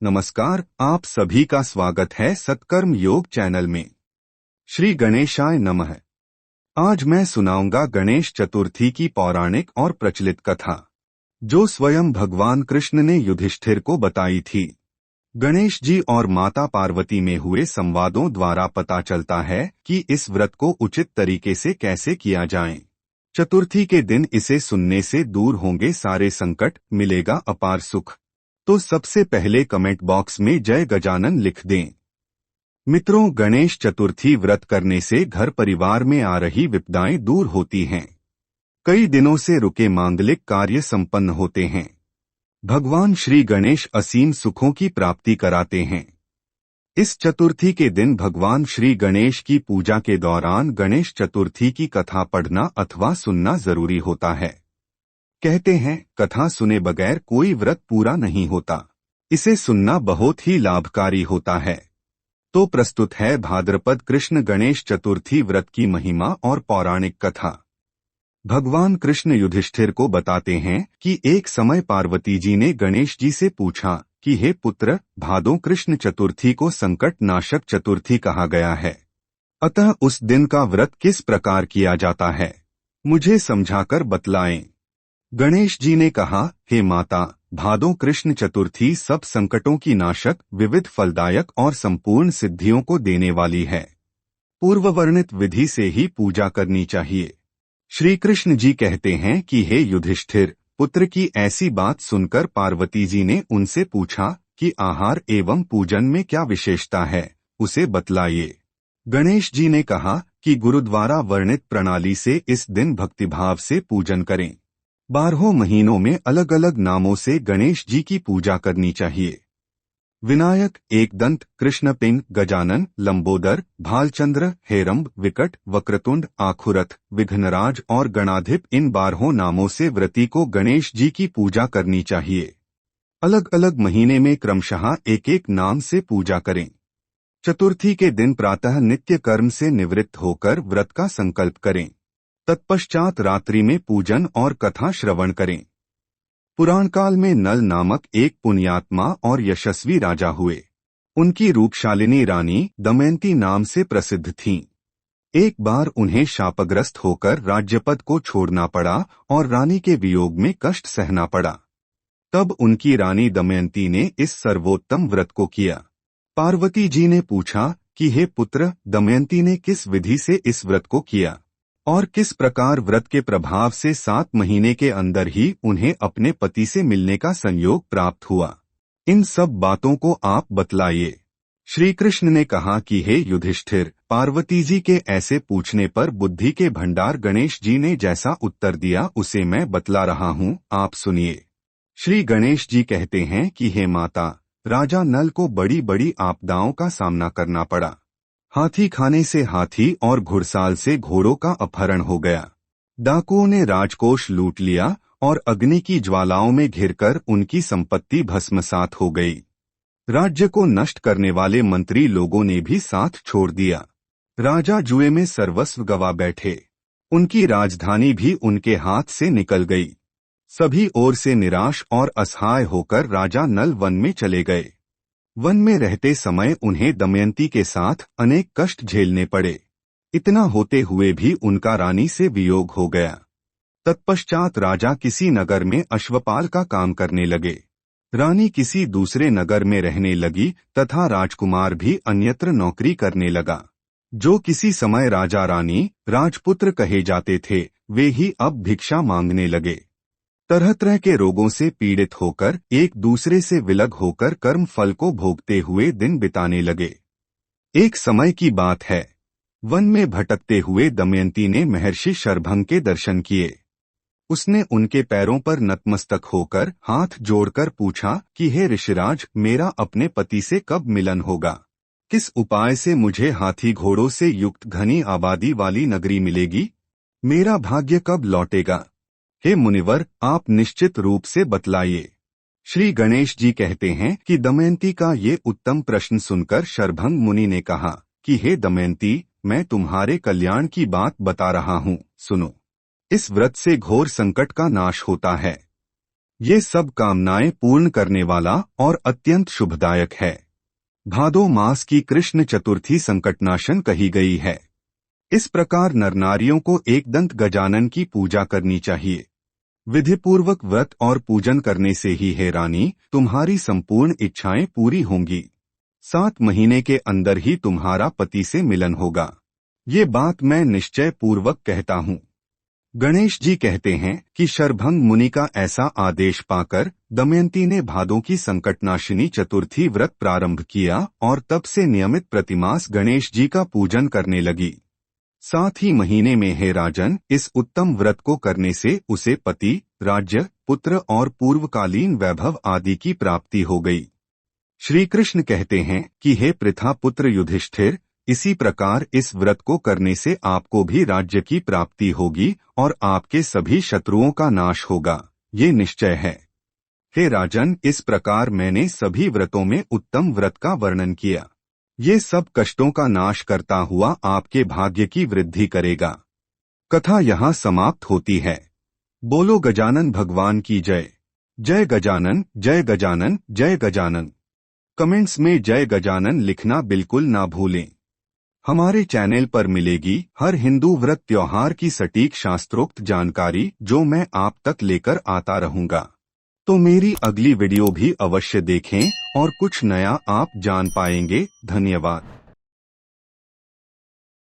नमस्कार, आप सभी का स्वागत है सत्कर्म योग चैनल में। श्री गणेशाय नमः। आज मैं सुनाऊंगा गणेश चतुर्थी की पौराणिक और प्रचलित कथा, जो स्वयं भगवान कृष्ण ने युधिष्ठिर को बताई थी। गणेश जी और माता पार्वती में हुए संवादों द्वारा पता चलता है कि इस व्रत को उचित तरीके से कैसे किया जाए। चतुर्थी के दिन इसे सुनने से दूर होंगे सारे संकट, मिलेगा अपार सुख। तो सबसे पहले कमेंट बॉक्स में जय गजानन लिख दें। मित्रों, गणेश चतुर्थी व्रत करने से घर परिवार में आ रही विपदाएं दूर होती हैं। कई दिनों से रुके मांगलिक कार्य संपन्न होते हैं। भगवान श्री गणेश असीम सुखों की प्राप्ति कराते हैं। इस चतुर्थी के दिन भगवान श्री गणेश की पूजा के दौरान गणेश चतुर्थी की कथा पढ़ना अथवा सुनना जरूरी होता है। कहते हैं, कथा सुने बगैर कोई व्रत पूरा नहीं होता। इसे सुनना बहुत ही लाभकारी होता है। तो प्रस्तुत है भाद्रपद कृष्ण गणेश चतुर्थी व्रत की महिमा और पौराणिक कथा। भगवान कृष्ण युधिष्ठिर को बताते हैं कि एक समय पार्वती जी ने गणेश जी से पूछा कि हे पुत्र, भादों कृष्ण चतुर्थी को संकट नाशक चतुर्थी कहा गया है। अतः उस दिन का व्रत किस प्रकार किया जाता है, मुझे समझाकर बतलाएं। गणेश जी ने कहा, हे माता, भादों कृष्ण चतुर्थी सब संकटों की नाशक, विविध फलदायक और संपूर्ण सिद्धियों को देने वाली है। पूर्व वर्णित विधि से ही पूजा करनी चाहिए। श्री कृष्ण जी कहते हैं कि हे युधिष्ठिर, पुत्र की ऐसी बात सुनकर पार्वती जी ने उनसे पूछा कि आहार एवं पूजन में क्या विशेषता है, उसे बतलाइए। गणेश जी ने कहा कि गुरु द्वारा वर्णित प्रणाली से इस दिन भक्तिभाव से पूजन करें। 12 महीनों में अलग अलग नामों से गणेश जी की पूजा करनी चाहिए। विनायक, एकदंत, कृष्णपिंग, गजानन, लंबोदर, भालचंद्र, हेरंब, विकट, वक्रतुंड, आखुरथ, विघ्नराज और गणाधिप, इन 12 नामों से व्रती को गणेश जी की पूजा करनी चाहिए। अलग अलग महीने में क्रमशः एक एक नाम से पूजा करें। चतुर्थी के दिन प्रातः नित्य कर्म से निवृत्त होकर व्रत का संकल्प करें। तत्पश्चात रात्रि में पूजन और कथा श्रवण करें। पुराण काल में नल नामक एक पुण्यात्मा और यशस्वी राजा हुए। उनकी रूपशालिनी रानी दमयंती नाम से प्रसिद्ध थीं। एक बार उन्हें शापग्रस्त होकर राज्यपद को छोड़ना पड़ा और रानी के वियोग में कष्ट सहना पड़ा। तब उनकी रानी दमयंती ने इस सर्वोत्तम व्रत को किया। पार्वती जी ने पूछा कि हे पुत्र, दमयंती ने किस विधि से इस व्रत को किया और किस प्रकार व्रत के प्रभाव से 7 महीने के अंदर ही उन्हें अपने पति से मिलने का संयोग प्राप्त हुआ। इन सब बातों को आप बतलाइए। श्री कृष्ण ने कहा कि हे युधिष्ठिर, पार्वती जी के ऐसे पूछने पर बुद्धि के भंडार गणेश जी ने जैसा उत्तर दिया उसे मैं बतला रहा हूँ, आप सुनिए। श्री गणेश जी कहते हैं कि हे माता, राजा नल को बड़ी बड़ी आपदाओं का सामना करना पड़ा। हाथी खाने से हाथी और घुड़साल से घोड़ों का अपहरण हो गया। डाकुओं ने राजकोष लूट लिया और अग्नि की ज्वालाओं में घिरकर उनकी संपत्ति भस्मसात हो गई। राज्य को नष्ट करने वाले मंत्री लोगों ने भी साथ छोड़ दिया। राजा जुए में सर्वस्व गवा बैठे। उनकी राजधानी भी उनके हाथ से निकल गई। सभी ओर से निराश और असहाय होकर राजा नल वन में चले गए। वन में रहते समय उन्हें दमयंती के साथ अनेक कष्ट झेलने पड़े। इतना होते हुए भी उनका रानी से वियोग हो गया। तत्पश्चात राजा किसी नगर में अश्वपाल का काम करने लगे। रानी किसी दूसरे नगर में रहने लगी तथा राजकुमार भी अन्यत्र नौकरी करने लगा। जो किसी समय राजा रानी, राजपुत्र कहे जाते थे, वे ही अब भिक्षा मांगने लगे। तरह तरह के रोगों से पीड़ित होकर एक दूसरे से विलग होकर कर्म फल को भोगते हुए दिन बिताने लगे। एक समय की बात है, वन में भटकते हुए दमयंती ने महर्षि शरभंग के दर्शन किए। उसने उनके पैरों पर नतमस्तक होकर हाथ जोड़कर पूछा कि हे ऋषिराज, मेरा अपने पति से कब मिलन होगा? किस उपाय से मुझे हाथी घोड़ों से युक्त घनी आबादी वाली नगरी मिलेगी? मेरा भाग्य कब लौटेगा? हे मुनिवर, आप निश्चित रूप से बतलाइए। श्री गणेश जी कहते हैं कि दमयंती का ये उत्तम प्रश्न सुनकर शरभंग मुनि ने कहा कि हे दमयंती, मैं तुम्हारे कल्याण की बात बता रहा हूँ, सुनो। इस व्रत से घोर संकट का नाश होता है। ये सब कामनाएं पूर्ण करने वाला और अत्यंत शुभदायक है। भादो मास की कृष्ण चतुर्थी संकटनाशन कही गई है। इस प्रकार नरनारियों को एकदंत गजानन की पूजा करनी चाहिए। विधिपूर्वक व्रत और पूजन करने से ही हे रानी तुम्हारी संपूर्ण इच्छाएं पूरी होंगी। 7 महीने के अंदर ही तुम्हारा पति से मिलन होगा। ये बात मैं निश्चय पूर्वक कहता हूँ। गणेश जी कहते हैं कि शरभंग मुनि का ऐसा आदेश पाकर दमयंती ने भादों की संकटनाशिनी चतुर्थी व्रत प्रारंभ किया और तब से नियमित प्रतिमास गणेश जी का पूजन करने लगी। 7 ही महीने में हे राजन इस उत्तम व्रत को करने से उसे पति, राज्य, पुत्र और पूर्वकालीन वैभव आदि की प्राप्ति हो गई। श्री कृष्ण कहते हैं कि हे पृथा पुत्र युधिष्ठिर, इसी प्रकार इस व्रत को करने से आपको भी राज्य की प्राप्ति होगी और आपके सभी शत्रुओं का नाश होगा, ये निश्चय है। हे राजन, इस प्रकार मैंने सभी व्रतों में उत्तम व्रत का वर्णन किया। ये सब कष्टों का नाश करता हुआ आपके भाग्य की वृद्धि करेगा। कथा यहाँ समाप्त होती है। बोलो गजानन भगवान की जय। जय गजानन, जय गजानन, जय गजानन। कमेंट्स में जय गजानन लिखना बिल्कुल ना भूलें। हमारे चैनल पर मिलेगी हर हिंदू व्रत त्योहार की सटीक शास्त्रोक्त जानकारी जो मैं आप तक लेकर आता रहूंगा। तो मेरी अगली वीडियो भी अवश्य देखें और कुछ नया आप जान पाएंगे। धन्यवाद।